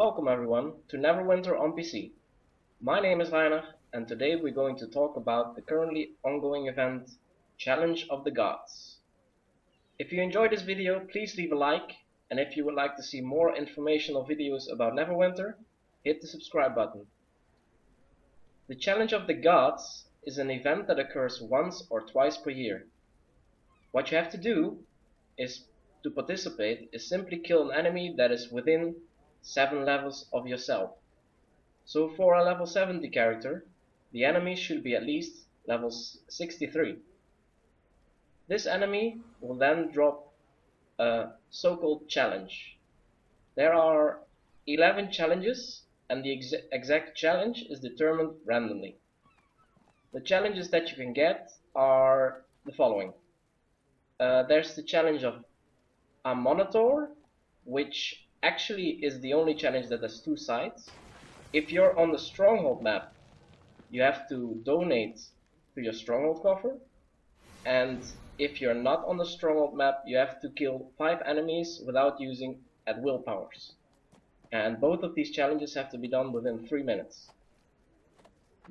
Welcome everyone to Neverwinter on PC. My name is Rainer and today we're going to talk about the currently ongoing event Challenge of the Gods. If you enjoyed this video, please leave a like, and if you would like to see more informational videos about Neverwinter, hit the subscribe button. The Challenge of the Gods is an event that occurs once or twice per year. What you have to do to participate is simply kill an enemy that is within 7 levels of yourself. So for a level 70 character, the enemy should be at least level 63. This enemy will then drop a so-called challenge. There are 11 challenges and the exact challenge is determined randomly. The challenges that you can get are the following. There's the challenge of a monitor, which actually is the only challenge that has two sides. If you're on the stronghold map, you have to donate to your stronghold coffer, and if you're not on the stronghold map, you have to kill 5 enemies without using at will powers. And both of these challenges have to be done within 3 minutes.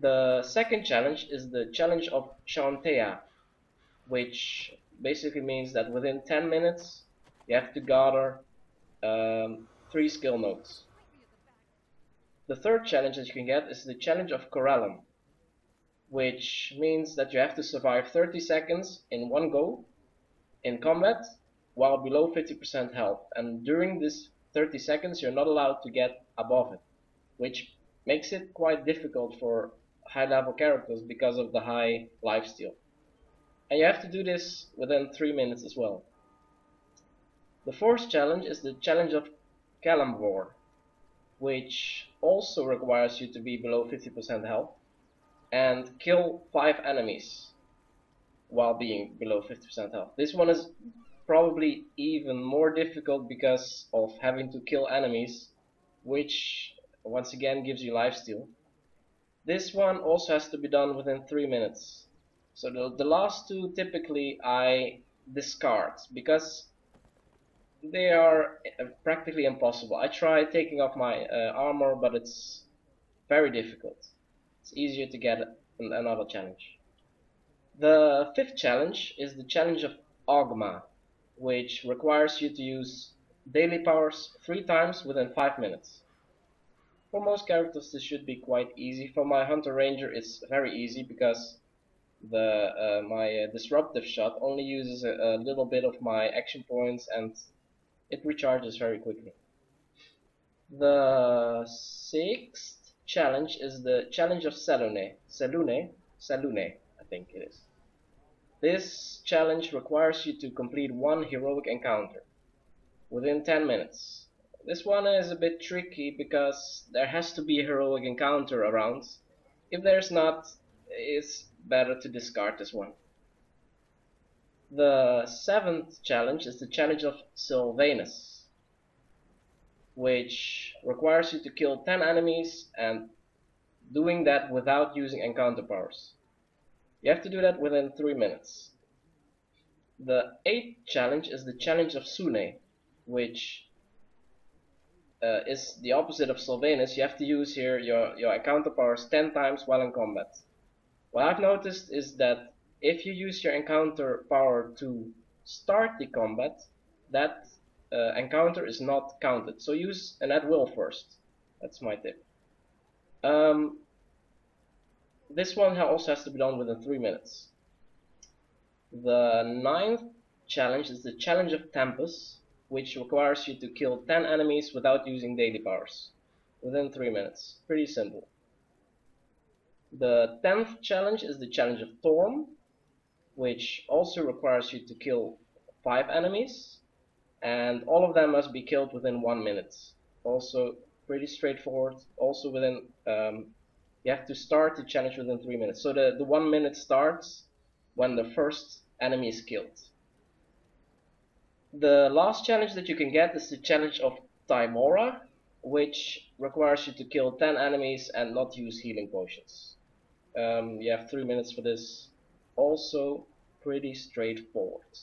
The second challenge is the challenge of Shantea, which basically means that within 10 minutes you have to gather 3 skill notes. The third challenge that you can get is the challenge of Corellum, which means that you have to survive 30 seconds in one go in combat while below 50% health, and during this 30 seconds you're not allowed to get above it, which makes it quite difficult for high level characters because of the high lifesteal. And you have to do this within 3 minutes as well. The fourth challenge is the challenge of Calambor, which also requires you to be below 50% health and kill 5 enemies while being below 50% health. This one is probably even more difficult because of having to kill enemies, which once again gives you lifesteal. This one also has to be done within 3 minutes. So the last two typically I discard because they are practically impossible. I tried taking off my armor, but it's very difficult. It's easier to get another challenge. The fifth challenge is the challenge of Ogma, which requires you to use daily powers 3 times within 5 minutes. For most characters this should be quite easy. For my Hunter Ranger it's very easy because my disruptive shot only uses a little bit of my action points and it recharges very quickly. The sixth challenge is the challenge of Salune, I think it is. This challenge requires you to complete 1 heroic encounter within 10 minutes. This one is a bit tricky because there has to be a heroic encounter around. If there's not, it's better to discard this one. The seventh challenge is the challenge of Sylvanus, which requires you to kill 10 enemies and doing that without using encounter powers. You have to do that within 3 minutes. The eighth challenge is the challenge of Sune, which is the opposite of Sylvanus. You have to use here your encounter powers 10 times while in combat. What I've noticed is that if you use your encounter power to start the combat, that encounter is not counted. So use an at will first. That's my tip. This one also has to be done within 3 minutes. The ninth challenge is the challenge of Tempest, which requires you to kill 10 enemies without using daily powers within 3 minutes. Pretty simple. The 10th challenge is the challenge of Storm, which also requires you to kill 5 enemies, and all of them must be killed within 1 minute. Also pretty straightforward. Also within you have to start the challenge within 3 minutes. So the 1 minute starts when the first enemy is killed. The last challenge that you can get is the challenge of Timora, which requires you to kill 10 enemies and not use healing potions. You have 3 minutes for this. Also pretty straightforward.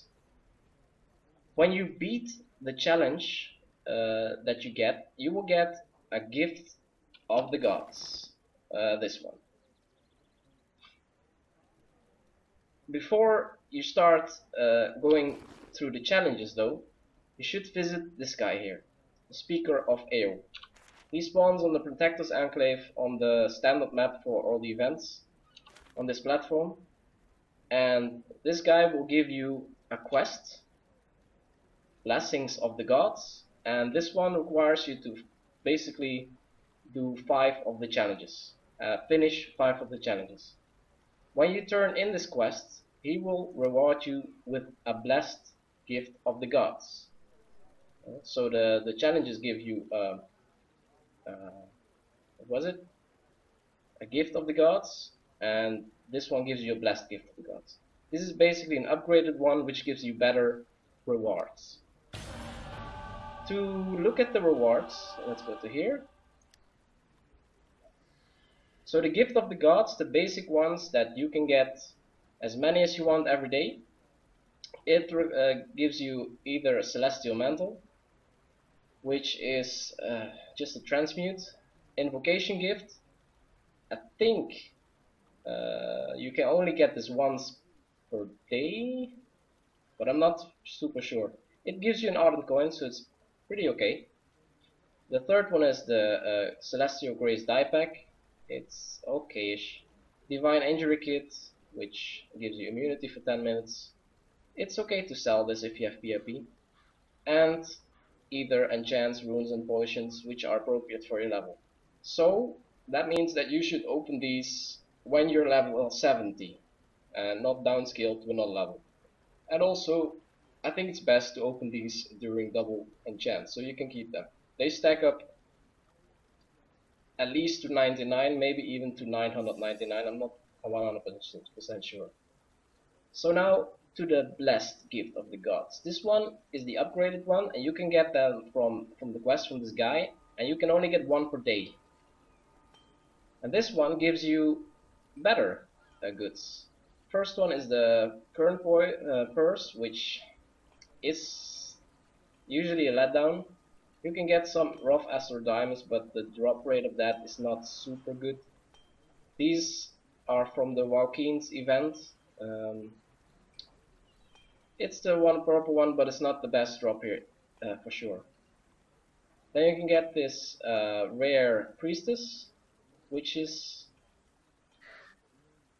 When you beat the challenge that you will get a gift of the gods. This one. Before you start going through the challenges though, you should visit this guy here, the Speaker of Eo. He spawns on the Protector's Enclave on the standard map for all the events on this platform. And this guy will give you a quest, Blessings of the Gods, and this one requires you to basically do 5 of the challenges, finish 5 of the challenges. When you turn in this quest, he will reward you with a blessed gift of the gods. So the challenges give you what was it? A gift of the gods, and this one gives you a blessed gift of the gods. This is basically an upgraded one which gives you better rewards. To look at the rewards, let's go to here. So the gift of the gods, the basic ones that you can get as many as you want every day. It gives you either a celestial mantle, which is just a transmute, invocation gift. I think you can only get this once per day, but I'm not super sure. It gives you an ardent coin, so it's pretty okay. The third one is the Celestial Grace die pack. It's okay-ish. Divine Injury Kit, which gives you immunity for 10 minutes. It's okay to sell this if you have PvP. And either enchants, runes and potions, which are appropriate for your level. So that means that you should open these when you're level 70 and not downscale to another level. And also, I think it's best to open these during double enchant, so you can keep them. They stack up at least to 99, maybe even to 999. I'm not 100% sure. So now to the blessed gift of the gods. This one is the upgraded one, and you can get them from the quest from this guy, and you can only get one per day. And this one gives you better goods. First one is the current purse, which is usually a letdown. You can get some rough Azure diamonds, but the drop rate of that is not super good. These are from the Valkynes event. It's the one purple one, but it's not the best drop here for sure. Then you can get this rare priestess, which is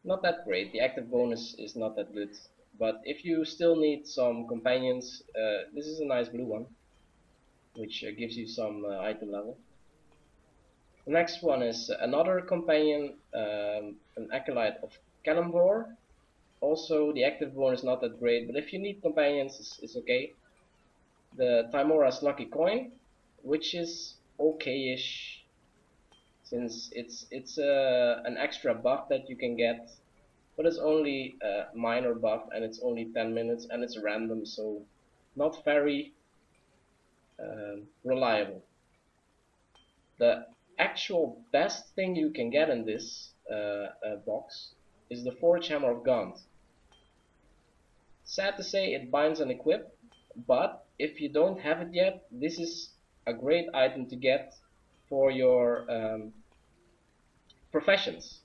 not that great. The active bonus is not that good, but if you still need some companions, this is a nice blue one, which gives you some item level. The next one is another companion, an acolyte of Cannonbore. Also, the active bonus is not that great, but if you need companions, it's okay. The Timora's Lucky Coin, which is okay-ish, since it's an extra buff that you can get, but it's only a minor buff, and it's only 10 minutes, and it's random, so not very reliable. The actual best thing you can get in this box is the Forge Hammer of Gaunt. Sad to say, it binds and equip, but if you don't have it yet, this is a great item to get for your professions,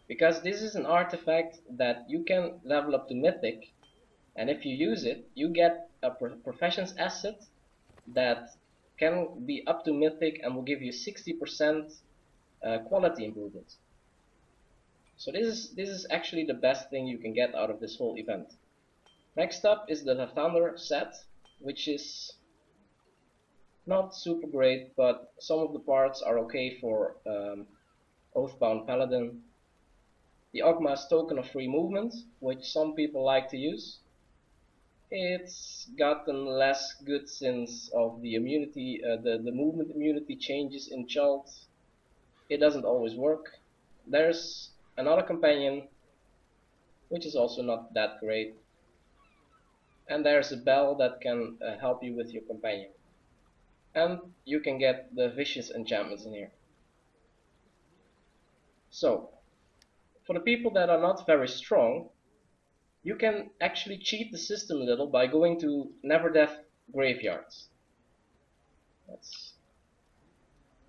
because this is an artifact that you can level up to mythic, and if you use it, you get a professions asset that can be up to mythic and will give you 60% quality improvement. So this is actually the best thing you can get out of this whole event. Next up is the Thunder set, which is not super great, but some of the parts are okay for Oathbound Paladin. The Ogma's Token of Free Movement, which some people like to use. It's gotten less good since of the immunity, the movement immunity changes in Chult. It doesn't always work. There's another companion, which is also not that great. And there's a bell that can help you with your companion. And you can get the vicious enchantments in here. So, for the people that are not very strong, you can actually cheat the system a little by going to Never Death graveyards.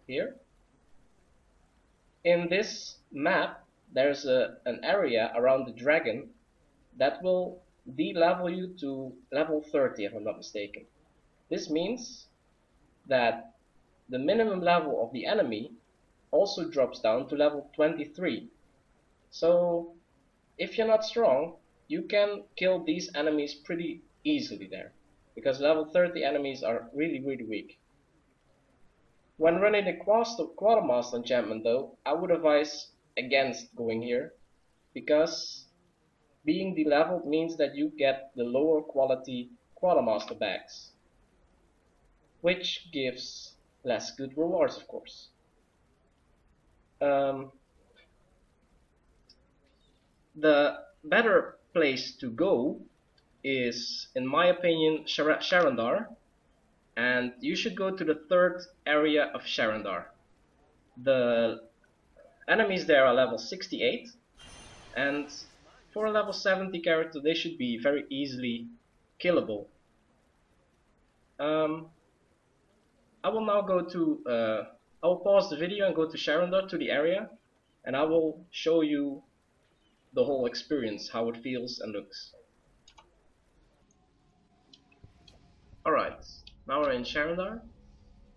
here. In this map, there's an area around the dragon that will de-level you to level 30, if I'm not mistaken. This means that the minimum level of the enemy also drops down to level 23. So if you're not strong, you can kill these enemies pretty easily there, because level 30 enemies are really weak. When running the Quartermaster enchantment though, I would advise against going here, because being de-leveled means that you get the lower quality Quartermaster bags, which gives less good rewards, of course. The better place to go is, in my opinion, Sharandar, and you should go to the third area of Sharandar. The enemies there are level 68, and for a level 70 character they should be very easily killable. I will now go to, I will pause the video and go to Sharandar, to the area, and I will show you the whole experience, how it feels and looks. Alright, now we're in Sharandar.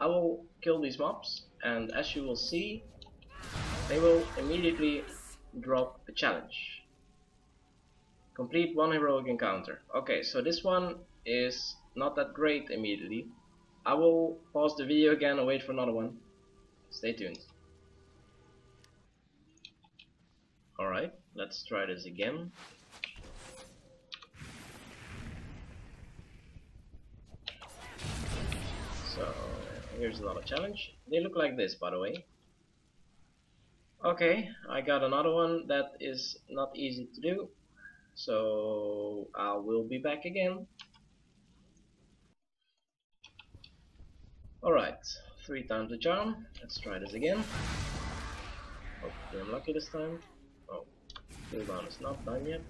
I will kill these mobs, and as you will see, they will immediately drop a challenge. Complete one heroic encounter. Okay, so this one is not that great immediately. I will pause the video again and wait for another one. Stay tuned. Alright, let's try this again. So, here's another challenge. They look like this, by the way. Okay, I got another one that is not easy to do. So, I will be back again. Alright, 3 times the charm. Let's try this again. Hopefully I'm lucky this time. Oh, cooldown is not done yet.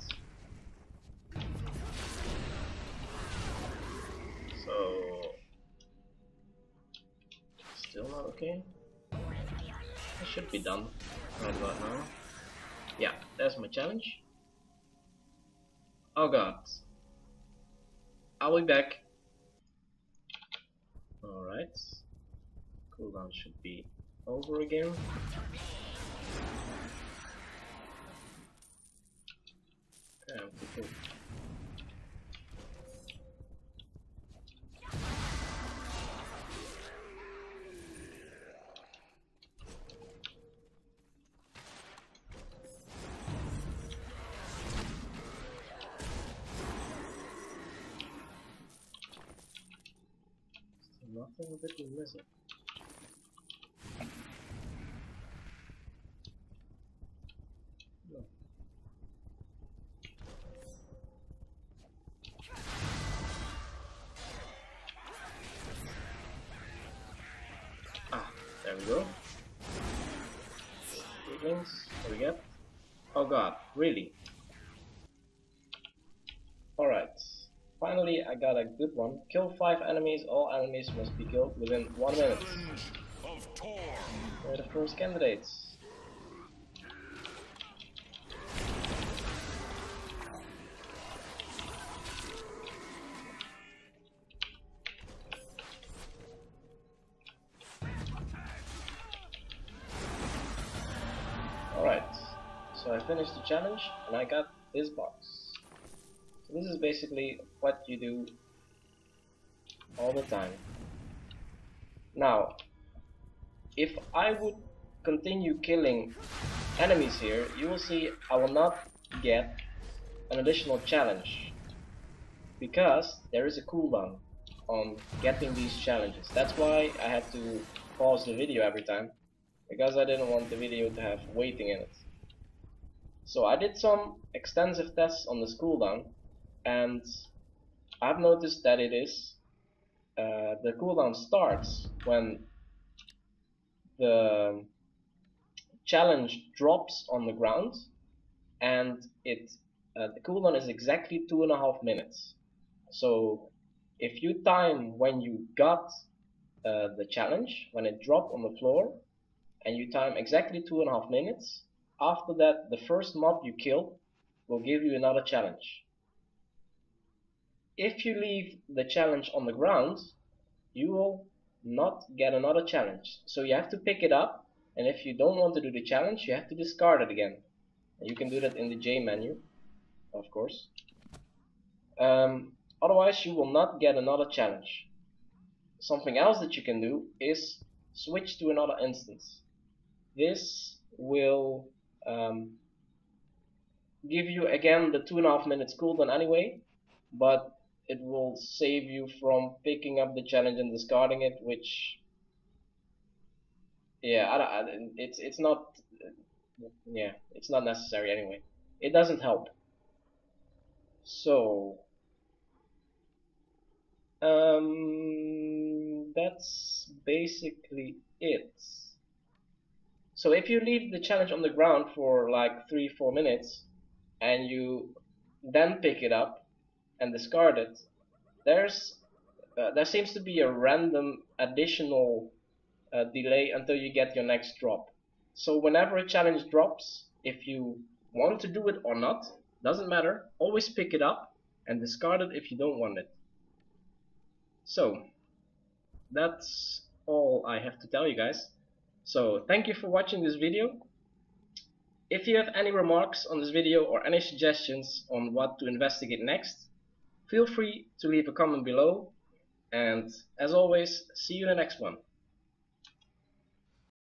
So, still not okay. It should be done right about now. Yeah, there's my challenge. Oh god. I'll be back. Alright. Cooldown should be over again. Okay. Nothing a bit is missing. No. Ah, there we go. Things. What we get? Oh god, really? Alright. Finally, I got a good one. Kill 5 enemies. All enemies must be killed within 1 minute. They're the first candidates. Alright, so I finished the challenge and I got this box. So this is basically what you do all the time. Now, if I would continue killing enemies here, you will see I will not get an additional challenge, because there is a cooldown on getting these challenges. That's why I had to pause the video every time, because I didn't want the video to have waiting in it. So I did some extensive tests on this cooldown, and I've noticed that it is the cooldown starts when the challenge drops on the ground, and the cooldown is exactly 2.5 minutes. So if you time when you got the challenge when it dropped on the floor, and you time exactly 2.5 minutes. After that, the first mob you kill will give you another challenge. If you leave the challenge on the ground, you will not get another challenge. So you have to pick it up, and if you don't want to do the challenge, you have to discard it again. And you can do that in the J menu, of course. Otherwise, you will not get another challenge. Something else that you can do is switch to another instance. This will give you again the 2.5 minutes cooldown anyway, but it will save you from picking up the challenge and discarding it, which, yeah, it's not, yeah, it's not necessary anyway. It doesn't help. So that's basically it. So if you leave the challenge on the ground for like 3-4 minutes and you then pick it up and discard it, there seems to be a random additional delay until you get your next drop. So whenever a challenge drops, if you want to do it or not, doesn't matter, always pick it up and discard it if you don't want it. So that's all I have to tell you guys. So thank you for watching this video. If you have any remarks on this video or any suggestions on what to investigate next, feel free to leave a comment below, and as always, see you in the next one.